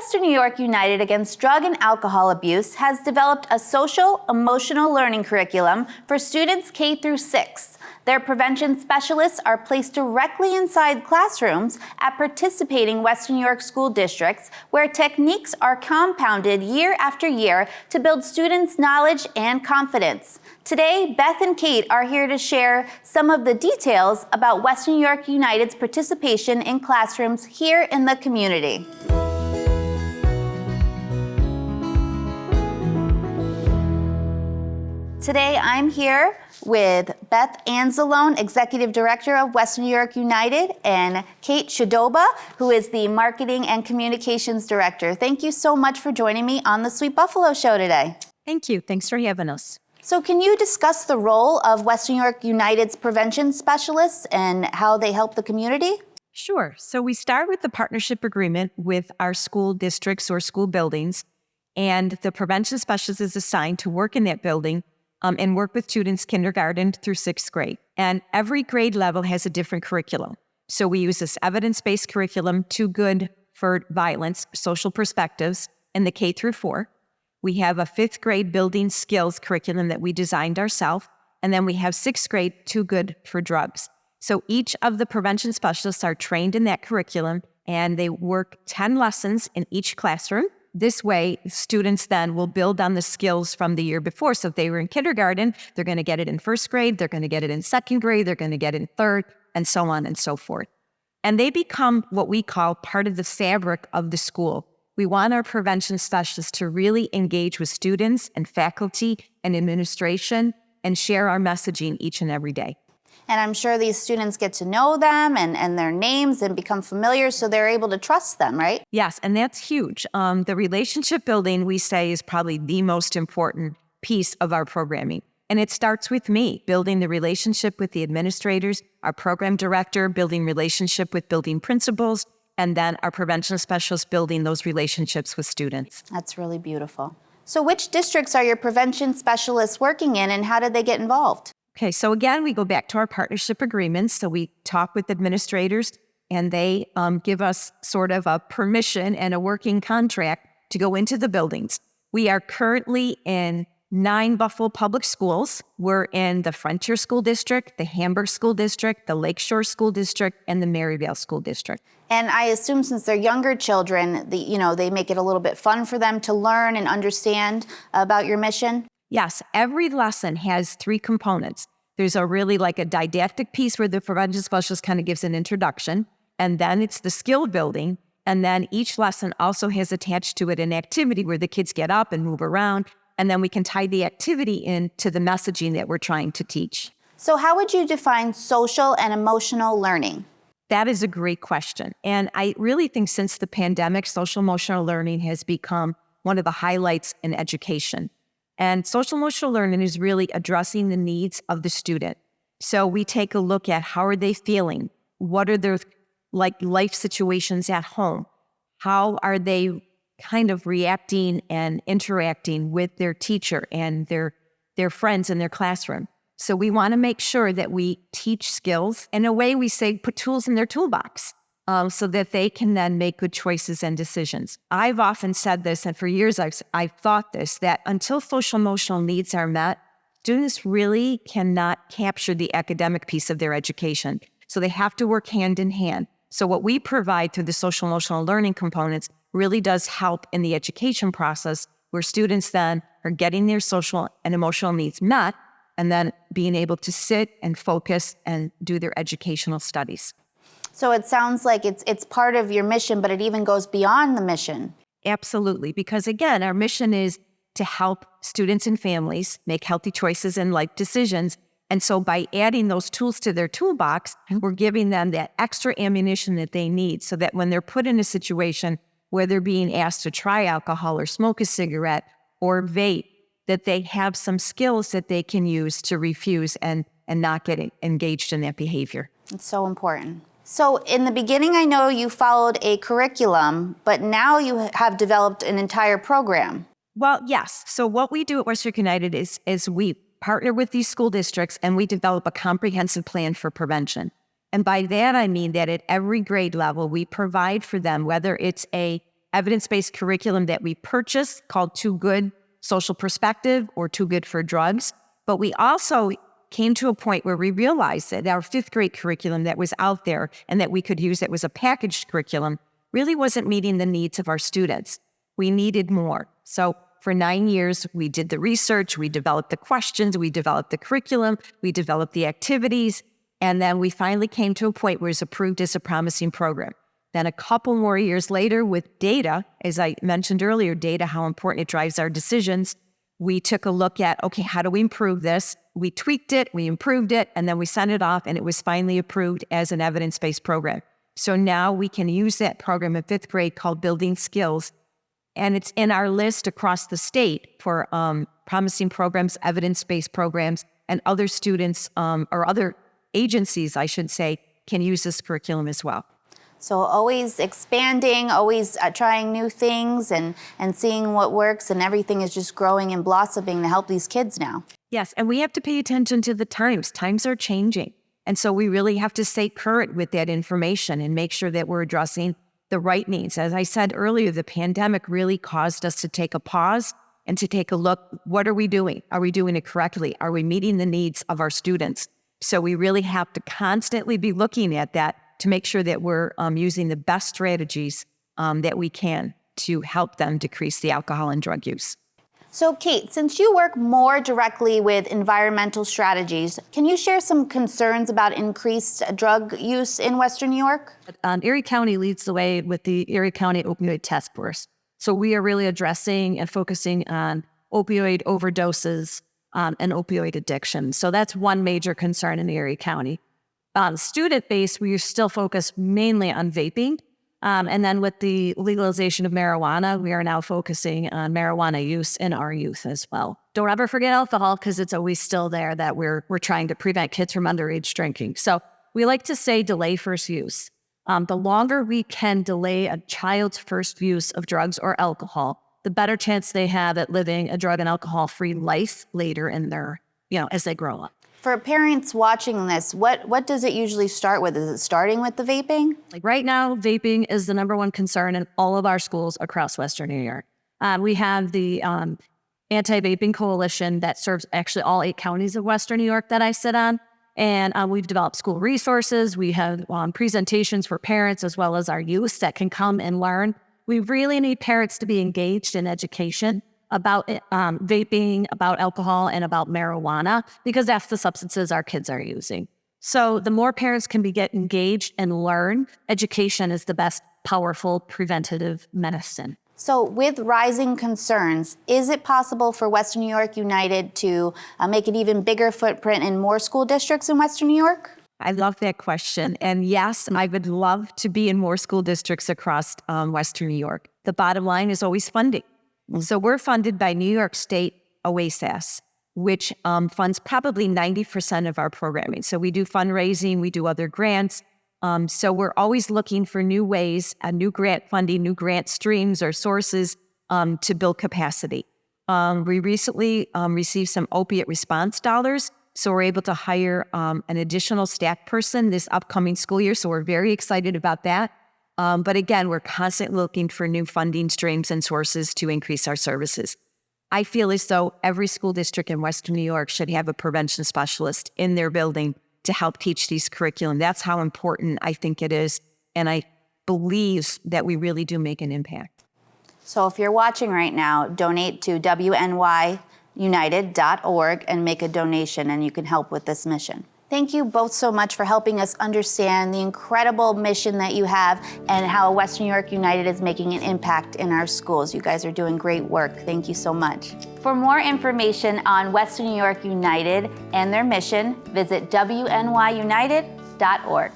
Western New York United Against Drug and Alcohol Abuse has developed a social-emotional learning curriculum for students K through 6. Their prevention specialists are placed directly inside classrooms at participating Western New York school districts where techniques are compounded year after year to build students' knowledge and confidence. Today, Beth and Kate are here to share some of the details about Western New York United's participation in classrooms here in the community. Today, I'm here with Beth Anzalone, Executive Director of Western New York United, and Kate Shadoba, who is the Marketing and Communications Director. Thank you so much for joining me on the Sweet Buffalo Show today. Thank you. Thanks for having us. So can you discuss the role of Western New York United's prevention specialists and how they help the community? Sure. So we start with the partnership agreement with our school districts or school buildings, and the prevention specialist is assigned to work in that building and work with students kindergarten through 6th grade. And every grade level has a different curriculum. So we use this evidence-based curriculum, Too Good for Violence, Social Perspectives, in the K through 4. We have a 5th grade building skills curriculum that we designed ourselves. And then we have 6th grade, Too Good for Drugs. So each of the prevention specialists are trained in that curriculum, and they work 10 lessons in each classroom. This way, students then will build on the skills from the year before. So if they were in kindergarten, they're going to get it in 1st grade, they're going to get it in 2nd grade, they're going to get it in 3rd, and so on and so forth. And they become what we call part of the fabric of the school. We want our prevention specialists to really engage with students and faculty and administration and share our messaging each and every day. And I'm sure these students get to know them and their names and become familiar, so they're able to trust them, right? Yes, and that's huge. The relationship building, we say, is probably the most important piece of our programming. And it starts with me, building the relationship with the administrators, our program director, building relationship with building principals, and then our prevention specialists building those relationships with students. That's really beautiful. So which districts are your prevention specialists working in, and how did they get involved? Okay, so again, we go back to our partnership agreements. So we talk with administrators, and they give us sort of a permission and a working contract to go into the buildings. We are currently in 9 Buffalo Public Schools. We're in the Frontier School District, the Hamburg School District, the Lakeshore School District, and the Maryvale School District. And I assume since they're younger children, they make it a little bit fun for them to learn and understand about your mission? Yes, every lesson has 3 components. There's a really like a didactic piece where the prevention specialist kind of gives an introduction, and then it's the skill building, and then each lesson also has attached to it an activity where the kids get up and move around, and then we can tie the activity into the messaging that we're trying to teach. So how would you define social and emotional learning? That is a great question. And I really think since the pandemic, social emotional learning has become one of the highlights in education. And social emotional learning is really addressing the needs of the student. So we take a look at how are they feeling? What are their life situations at home? How are they kind of reacting and interacting with their teacher and their friends in their classroom? So we want to make sure that we teach skills. In a way, we say put tools in their toolbox. So that they can then make good choices and decisions. I've often said this, and for years I've thought this, that until social emotional needs are met, students really cannot capture the academic piece of their education. So they have to work hand in hand. So what we provide through the social emotional learning components really does help in the education process, where students then are getting their social and emotional needs met, and then being able to sit and focus and do their educational studies. So it sounds like it's part of your mission, but it even goes beyond the mission. Absolutely, because again, our mission is to help students and families make healthy choices and life decisions. And so by adding those tools to their toolbox, we're giving them that extra ammunition that they need so that when they're put in a situation where they're being asked to try alcohol or smoke a cigarette or vape, that they have some skills that they can use to refuse and not get engaged in that behavior. It's so important. So in the beginning, I know you followed a curriculum, but now you have developed an entire program. Well, yes. So what we do at Western United is we partner with these school districts and we develop a comprehensive plan for prevention. And by that, I mean that at every grade level, we provide for them, whether it's a evidence-based curriculum that we purchased called Too Good Social Perspective or Too Good for Drugs. But we also came to a point where we realized that our 5th grade curriculum that was out there and that we could use that was a packaged curriculum really wasn't meeting the needs of our students. We needed more. So for 9 years, we did the research, we developed the questions, we developed the curriculum, we developed the activities, and then we finally came to a point where it was approved as a promising program. Then a couple more years later with data, as I mentioned earlier, data, how important it drives our decisions, we took a look at, okay, how do we improve this? We tweaked it, we improved it, and then we sent it off, and it was finally approved as an evidence-based program. So now we can use that program in 5th grade called Building Skills, and it's in our list across the state for promising programs, evidence-based programs, and other students or other agencies, I should say, can use this curriculum as well. So always expanding, always trying new things and seeing what works, and everything is just growing and blossoming to help these kids now. Yes, and we have to pay attention to the times. Times are changing. And so we really have to stay current with that information and make sure that we're addressing the right needs. As I said earlier, the pandemic really caused us to take a pause and to take a look. What are we doing? Are we doing it correctly? Are we meeting the needs of our students? So we really have to constantly be looking at that to make sure that we're using the best strategies that we can to help them decrease the alcohol and drug use. So Kate, since you work more directly with environmental strategies, can you share some concerns about increased drug use in Western New York? Erie County leads the way with the Erie County Opioid Task Force. So we are really addressing and focusing on opioid overdoses and opioid addiction. So that's one major concern in Erie County. Student base, we are still focused mainly on vaping. And then with the legalization of marijuana, we are now focusing on marijuana use in our youth as well. Don't ever forget alcohol, because it's always still there that we're trying to prevent kids from underage drinking. So we like to say delay first use. The longer we can delay a child's first use of drugs or alcohol, the better chance they have at living a drug and alcohol-free life later in their, as they grow up. For parents watching this, what does it usually start with? Is it starting with the vaping? Like right now, vaping is the #1 concern in all of our schools across Western New York. We have the Anti-Vaping Coalition that serves actually all 8 counties of Western New York that I sit on. And we've developed school resources. We have presentations for parents as well as our youth that can come and learn. We really need parents to be engaged in education about vaping, about alcohol, and about marijuana, because that's the substances our kids are using. So the more parents can get engaged and learn, education is the best powerful preventative medicine. So with rising concerns, is it possible for Western New York United to make an even bigger footprint in more school districts in Western New York? I love that question. And yes, I would love to be in more school districts across Western New York. The bottom line is always funding. So we're funded by New York State OASAS, which funds probably 90% of our programming. So we do fundraising, we do other grants. So we're always looking for new ways, new grant funding, new grant streams or sources to build capacity. We recently received some opiate response dollars, so we're able to hire an additional staff person this upcoming school year. So we're very excited about that. But again, we're constantly looking for new funding streams and sources to increase our services. I feel as though every school district in Western New York should have a prevention specialist in their building to help teach these curriculum. That's how important I think it is. And I believe that we really do make an impact. So if you're watching right now, donate to WNYUnited.org and make a donation, and you can help with this mission. Thank you both so much for helping us understand the incredible mission that you have and how Western New York United is making an impact in our schools. You guys are doing great work. Thank you so much. For more information on Western New York United and their mission, visit WNYUnited.org.